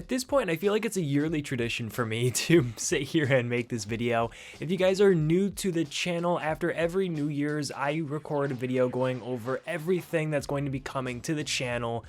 At this point, I feel like it's a yearly tradition for me to sit here and make this video. If you guys are new to the channel, after every New Year's, I record a video going over everything that's going to be coming to the channel,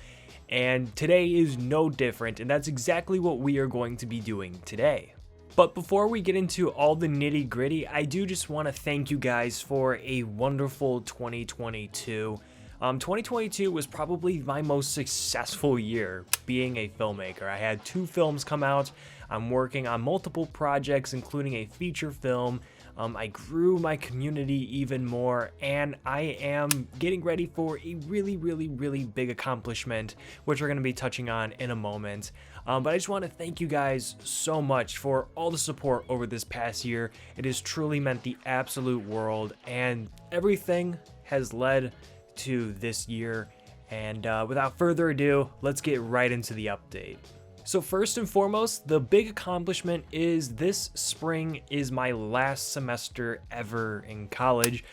and today is no different, and that's exactly what we are going to be doing today. But before we get into all the nitty gritty, I do just want to thank you guys for a wonderful 2022. 2022 was probably my most successful year being a filmmaker. I had 2 films come out. I'm working on multiple projects, including a feature film. I grew my community even more, and I am getting ready for a really big accomplishment, which we're going to be touching on in a moment. But I just want to thank you guys so much for all the support over this past year. It has truly meant the absolute world, and everything has led to this year. And without further ado, let's get right into the update. So first and foremost, the big accomplishment is this spring is my last semester ever in college.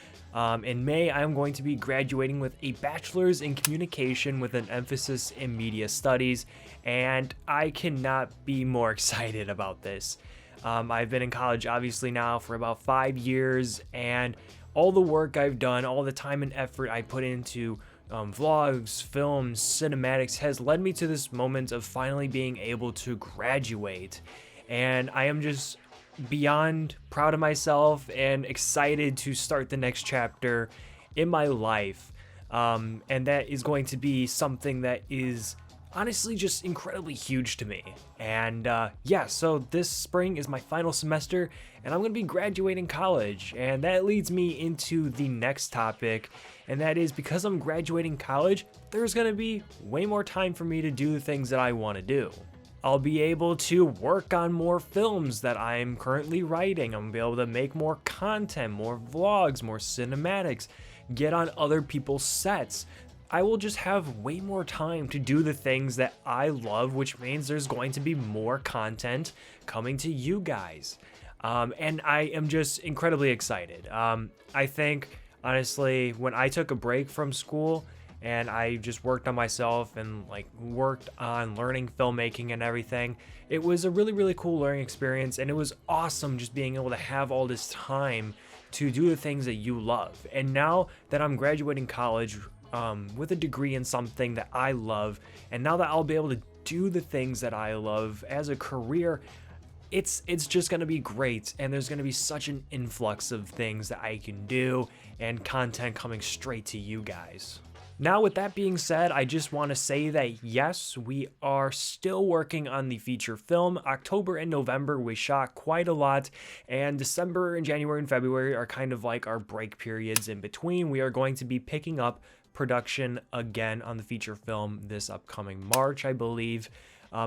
In May, I'm going to be graduating with a bachelor's in communication with an emphasis in media studies, and I cannot be more excited about this. I've been in college obviously now for about 5 years, and all the work I've done, all the time and effort I put into vlogs, films, cinematics has led me to this moment of finally being able to graduate. And I am just beyond proud of myself and excited to start the next chapter in my life. And that is going to be something that is honestly just incredibly huge to me. And yeah, so this spring is my final semester and I'm going to be graduating college, and that leads me into the next topic, and that is because I'm graduating college, there's going to be way more time for me to do the things that I want to do. I'll be able to work on more films that I'm currently writing. I'm going to be able to make more content, more vlogs, more cinematics, get on other people's sets. I will just have way more time to do the things that I love, which means there's going to be more content coming to you guys. And I am just incredibly excited. I think, honestly, when I took a break from school and I just worked on myself and worked on learning filmmaking and everything, it was a really cool learning experience, and it was awesome just being able to have all this time to do the things that you love. And now that I'm graduating college, with a degree in something that I love, and now that I'll be able to do the things that I love as a career, it's just going to be great, and there's going to be such an influx of things that I can do and content coming straight to you guys. Now, with that being said, I just want to say that yes, we are still working on the feature film. October and November, we shot quite a lot, and December and January and February are kind of like our break periods in between. We are going to be picking up production again on the feature film this upcoming March, I believe.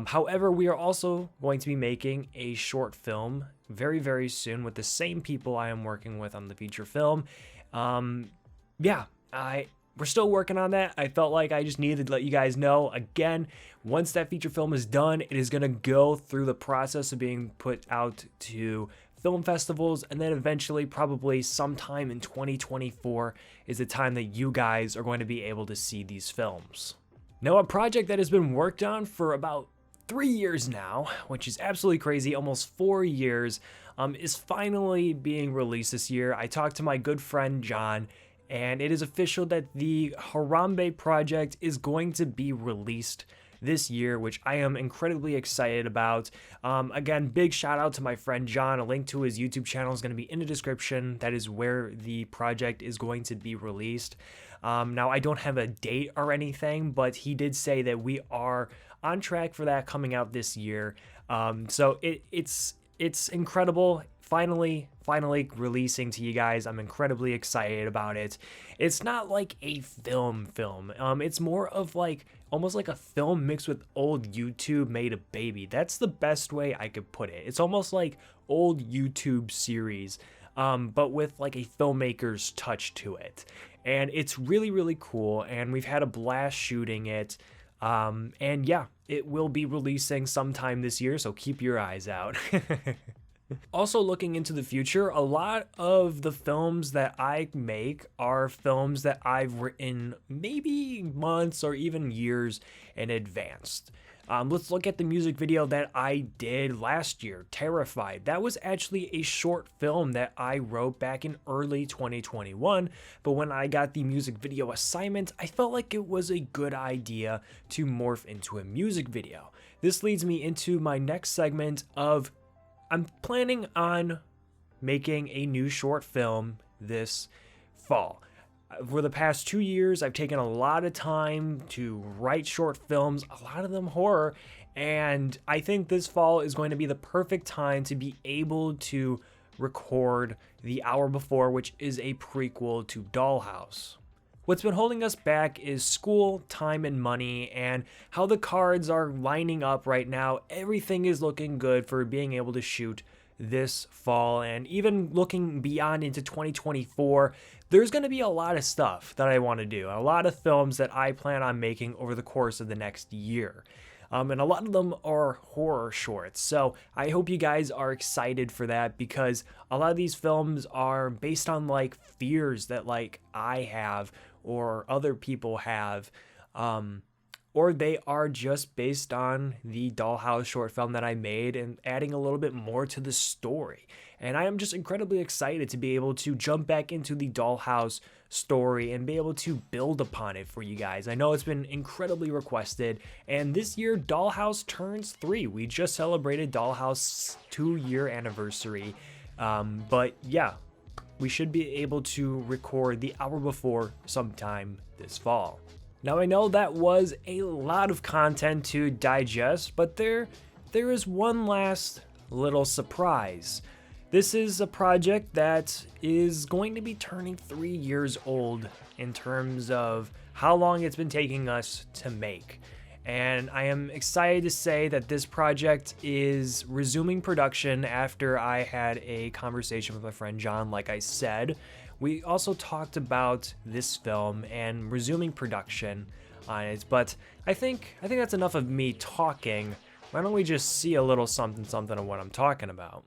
However, we are also going to be making a short film very soon with the same people I am working with on the feature film. Yeah, we're still working on that. I felt like I just needed to let you guys know. Again, once that feature film is done, it is going to go through the process of being put out to film festivals, and then eventually, probably sometime in 2024, is the time that you guys are going to be able to see these films. Now, a project that has been worked on for about 3 years now, which is absolutely crazy, almost 4 years, is finally being released this year. I talked to my good friend John, and it is official that the Harambe project is going to be released this year, which I am incredibly excited about. Again, big shout out to my friend John. A link to his YouTube channel is going to be in the description. That is where the project is going to be released. Now, I don't have a date or anything, but he did say that we are on track for that coming out this year. So it's incredible. Finally releasing to you guys. I'm incredibly excited about it. It's not like a film. It's more of almost like a film mixed with old YouTube made a baby. That's the best way I could put it. It's almost like old YouTube series, but with like a filmmaker's touch to it. And it's really cool, and we've had a blast shooting it. And yeah, it will be releasing sometime this year, so keep your eyes out. Also, looking into the future, a lot of the films that I make are films that I've written maybe months or even years in advance. Let's look at the music video that I did last year, Terrified. That was actually a short film that I wrote back in early 2021, but when I got the music video assignment, I felt like it was a good idea to morph into a music video. This leads me into my next segment of I'm planning on making a new short film this fall. For the past 2 years, I've taken a lot of time to write short films, a lot of them horror, and I think this fall is going to be the perfect time to be able to record The Hour Before, which is a prequel to Dollhouse. What's been holding us back is school, time, and money, and how the cards are lining up right now. Everything is looking good for being able to shoot this fall, and even looking beyond into 2024, there's going to be a lot of stuff that I want to do, a lot of films that I plan on making over the course of the next year. And a lot of them are horror shorts, so I hope you guys are excited for that, because a lot of these films are based on like fears that like I have or other people have, or they are just based on the Dollhouse short film that I made and adding a little bit more to the story. And I am just incredibly excited to be able to jump back into the Dollhouse story and be able to build upon it for you guys. I know it's been incredibly requested, and this year Dollhouse turns 3. We just celebrated Dollhouse's 2-year anniversary. But yeah, we should be able to record The Hour Before sometime this fall. Now I know that was a lot of content to digest, but there is one last little surprise. This is a project that is going to be turning 3 years old in terms of how long it's been taking us to make. And I am excited to say that this project is resuming production after I had a conversation with my friend John, like I said. We also talked about this film and resuming production on it, but I think that's enough of me talking. Why don't we just see a little something of what I'm talking about?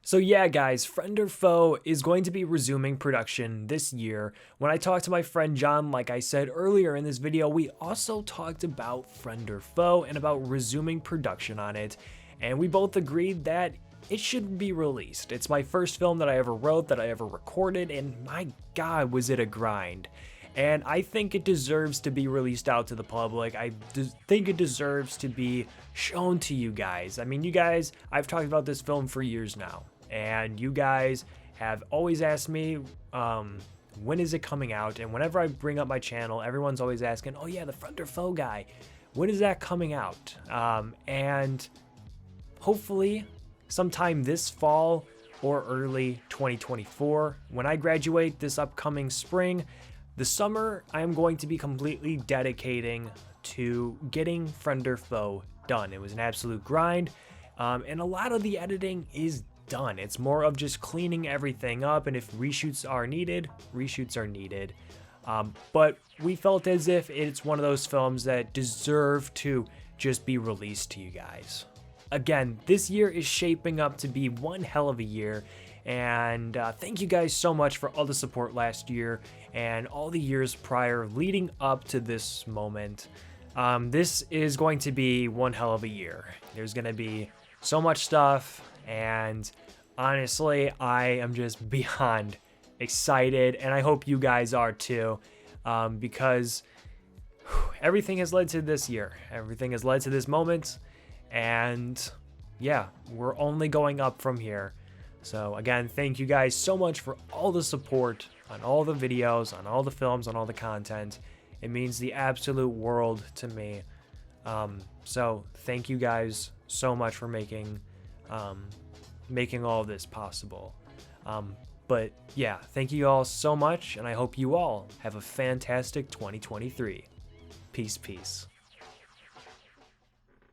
So yeah, guys, Friend or Foe is going to be resuming production this year. When I talked to my friend John, like I said earlier in this video, we also talked about Friend or Foe and about resuming production on it. And we both agreed that it should be released. It's my first film that I ever wrote, that I ever recorded, and my God, was it a grind. And I think it deserves to be released out to the public. I think it deserves to be shown to you guys. I mean, you guys, I've talked about this film for years now. And you guys have always asked me, when is it coming out? And whenever I bring up my channel, everyone's always asking, oh yeah, the Friend or Foe guy, when is that coming out? And hopefully sometime this fall or early 2024. When I graduate this upcoming spring, the summer, I am going to be completely dedicating to getting Friend or Foe done. It was an absolute grind, and a lot of the editing is done. It's more of just cleaning everything up, and if reshoots are needed, reshoots are needed. But we felt as if it's one of those films that deserve to just be released to you guys. Again, this year is shaping up to be one hell of a year, and thank you guys so much for all the support last year and all the years prior leading up to this moment. This is going to be one hell of a year. There's going to be so much stuff, and honestly, I am just beyond excited, and I hope you guys are too, because everything has led to this year. Everything has led to this moment, and yeah, we're only going up from here. So again, thank you guys so much for all the support on all the videos, on all the films, on all the content. It means the absolute world to me. So thank you guys so much for making all of this possible. But yeah, thank you all so much, and I hope you all have a fantastic 2023. Peace, peace.